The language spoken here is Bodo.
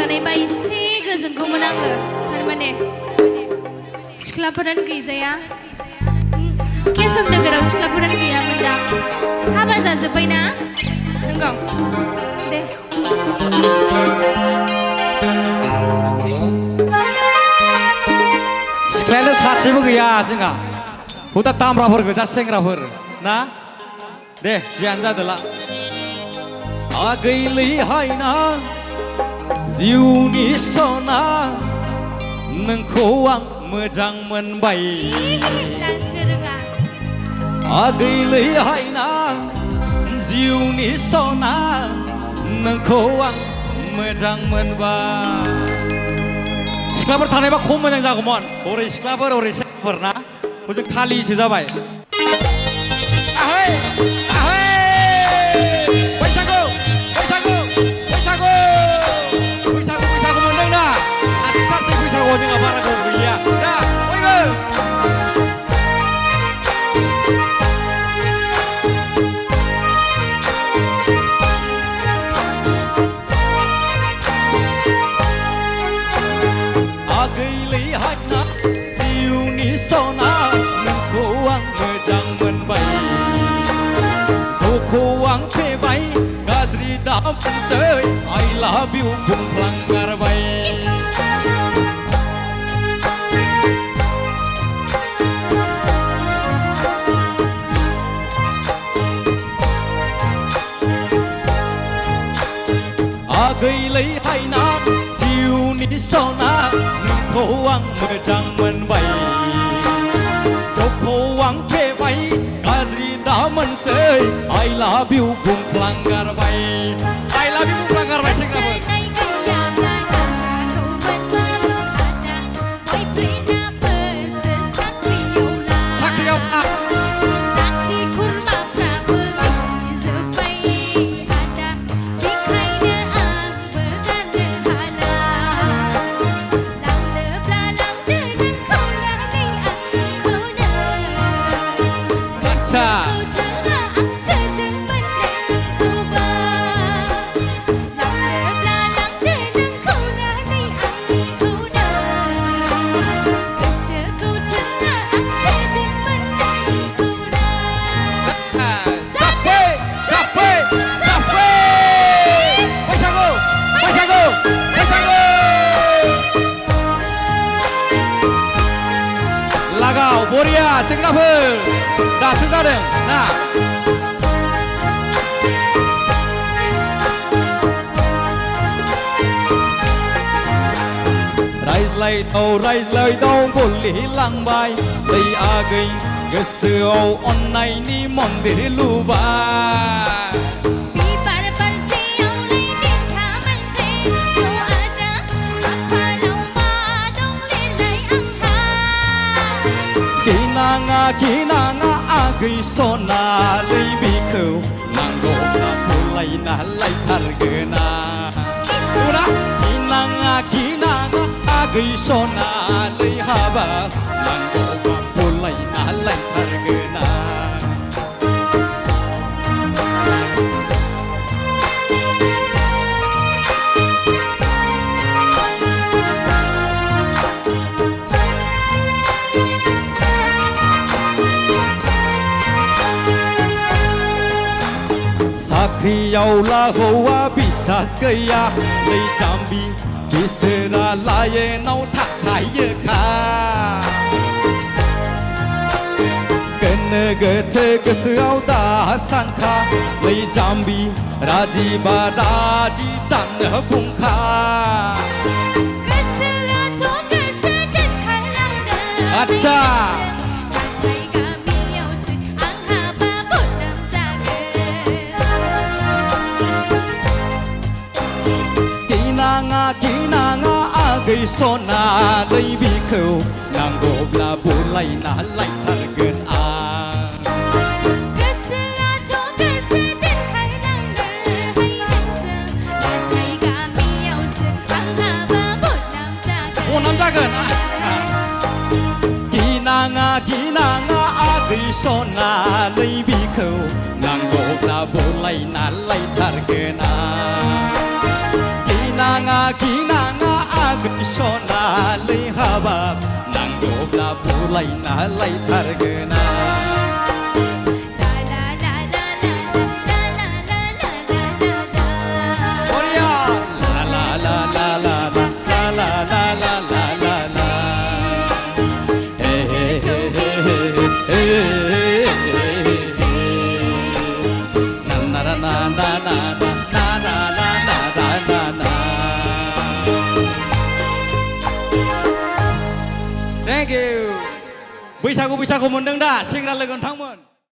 जानायबा एसे गोजोनगौमोन आङो थारमाने सिख्लाफोरानो गैजाया केशब नोगोराव सिख्लाफोरानो गैयामोन दा हाबा जाजोब्बायना नंगौ दे सिख्लायानो सासेबो गैया जोंहा हुदा दामब्राफोर गोजा सेंग्राफोर ना दे जियानो जादोला आगैलैहाय ना जिउनि सना नोंखौ आं मोजां मोनबाय आगैलैहाय ना जिउनि सना नोंखौ आं मोजां मोनबाय सिख्लाफोर थानायबा खम मोजां जागौमोन हरै सिख्लाफोर हरै सेंग्राफोर ना हजों खालिसो जाबाय बैसागु बैसागु बैसागु बैसागु बैसागु मोनदों ना खाथिथारसै बैसागुआव जोंहा बारा गोबाव गैलिया दा बयबो आगैलैहाय ना जिउनि सना नोंखौ आं मोजां मोनबाय जौखौ आं फेबाय गाज्रि दाबुंसै I love you बुंफ्लांगारबाय आगैलैहाय ना जिउनि सना नोंखौ आं मोजां मोनबाय जौखौ आं फेबाय गाज्रि दामोनसै I love you बुंफ्लांगारबाय I love you बुंफ्लांगारबाय सेंग्राफोर साख्रियाव बरिया सेंग्राफोर दासो जादों ना रायज्लायदाव गलिलांबाय दै आगै गोसोआव अननायनि मन्दिर लुबाय गिनाङा आगै सनालै बिखौ नांगौब्ला बुलायना लायथारगोन गिनाङा आगै सनालै हाबा नांगौब्ला बुलायना लायथारगोन साख्रियावला हौवा बिसास गैया दै जाम्बि बिसोरा लायेनाव थाखायोखा गोनो गोथो गोसोआव दा सानखा दै जाम्बि राजिबा राजि दानो बुंखा आच्छा गिनाङा आगै सनालै बिखौ नांगौब्ला बुलायना लायथारगोन बनाम जागोन गिनाङा आगै सनालै बिखौ नांगौब्ला बुलायना लायथारगोन गिनाङा सनालै हाबाब नांगौब्ला बुलायना लायथारगोन Thank you. बैसागु मोनदों दा सेंग्रा लोगो नोंथांमोन